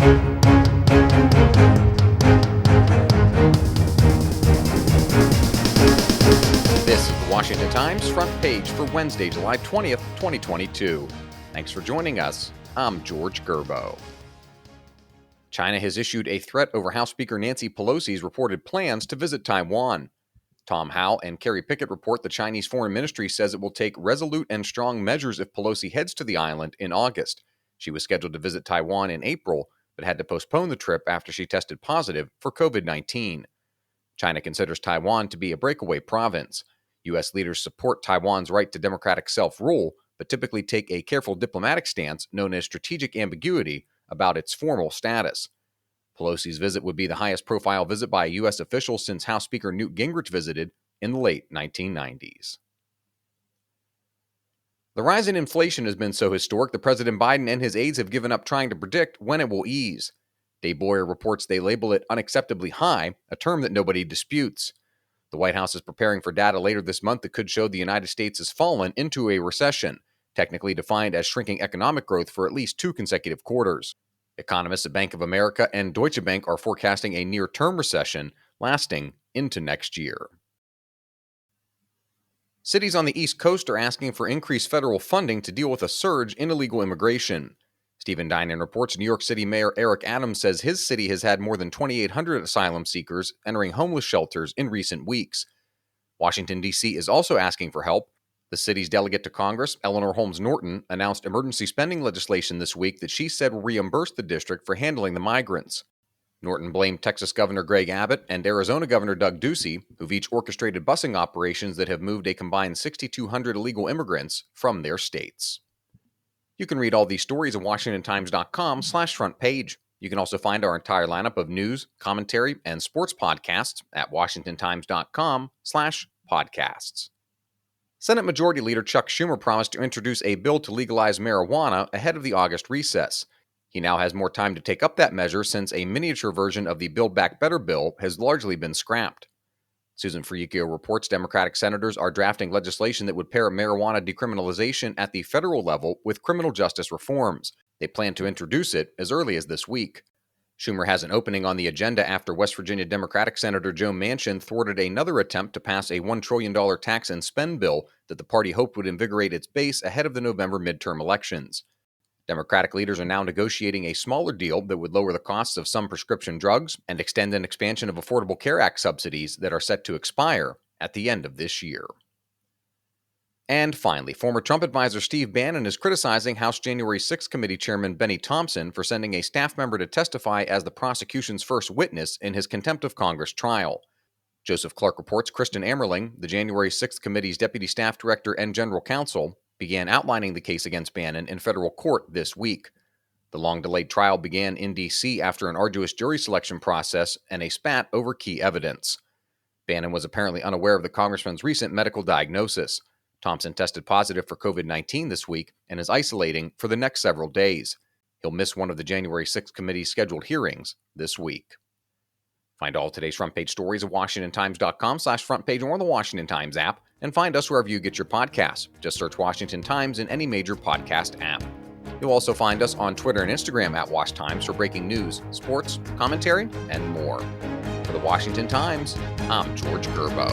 This is the Washington Times front page for Wednesday, July 20th, 2022. Thanks for joining us. I'm George Gerbo. China has issued a threat over House Speaker Nancy Pelosi's reported plans to visit Taiwan. Tom Howell and Carrie Pickett report the Chinese Foreign Ministry says it will take resolute and strong measures if Pelosi heads to the island in August. She was scheduled to visit Taiwan in April, but had to postpone the trip after she tested positive for COVID-19. China considers Taiwan to be a breakaway province. U.S. leaders support Taiwan's right to democratic self-rule, but typically take a careful diplomatic stance known as strategic ambiguity about its formal status. Pelosi's visit would be the highest-profile visit by a U.S. official since House Speaker Newt Gingrich visited in the late 1990s. The rise in inflation has been so historic that President Biden and his aides have given up trying to predict when it will ease. Dave Boyer reports they label it unacceptably high, a term that nobody disputes. The White House is preparing for data later this month that could show the United States has fallen into a recession, technically defined as shrinking economic growth for at least 2 consecutive quarters. Economists at Bank of America and Deutsche Bank are forecasting a near-term recession lasting into next year. Cities on the East Coast are asking for increased federal funding to deal with a surge in illegal immigration. Stephen Dinan reports New York City Mayor Eric Adams says his city has had more than 2,800 asylum seekers entering homeless shelters in recent weeks. Washington, D.C. is also asking for help. The city's delegate to Congress, Eleanor Holmes Norton, announced emergency spending legislation this week that she said will reimburse the district for handling the migrants. Norton blamed Texas Governor Greg Abbott and Arizona Governor Doug Ducey, who've each orchestrated busing operations that have moved a combined 6,200 illegal immigrants from their states. You can read all these stories at WashingtonTimes.com/front page. You can also find our entire lineup of news, commentary, and sports podcasts at WashingtonTimes.com/podcasts. Senate Majority Leader Chuck Schumer promised to introduce a bill to legalize marijuana ahead of the August recess. He now has more time to take up that measure since a miniature version of the Build Back Better bill has largely been scrapped. Susan Furicchio reports Democratic senators are drafting legislation that would pair marijuana decriminalization at the federal level with criminal justice reforms. They plan to introduce it as early as this week. Schumer has an opening on the agenda after West Virginia Democratic Senator Joe Manchin thwarted another attempt to pass a $1 trillion tax and spend bill that the party hoped would invigorate its base ahead of the November midterm elections. Democratic leaders are now negotiating a smaller deal that would lower the costs of some prescription drugs and extend an expansion of Affordable Care Act subsidies that are set to expire at the end of this year. And finally, former Trump advisor Steve Bannon is criticizing House January 6 Committee Chairman Benny Thompson for sending a staff member to testify as the prosecution's first witness in his contempt of Congress trial. Joseph Clark reports Kristen Ammerling, the January 6th Committee's Deputy Staff Director and General Counsel, began outlining the case against Bannon in federal court this week. The long-delayed trial began in D.C. after an arduous jury selection process and a spat over key evidence. Bannon was apparently unaware of the congressman's recent medical diagnosis. Thompson tested positive for COVID-19 this week and is isolating for the next several days. He'll miss one of the January 6th committee's scheduled hearings this week. Find all today's front page stories at WashingtonTimes.com/front page or on the Washington Times app, and find us wherever you get your podcasts. Just search Washington Times in any major podcast app. You'll also find us on Twitter and Instagram at Wash Times for breaking news, sports, commentary, and more. For the Washington Times, I'm George Gerbo.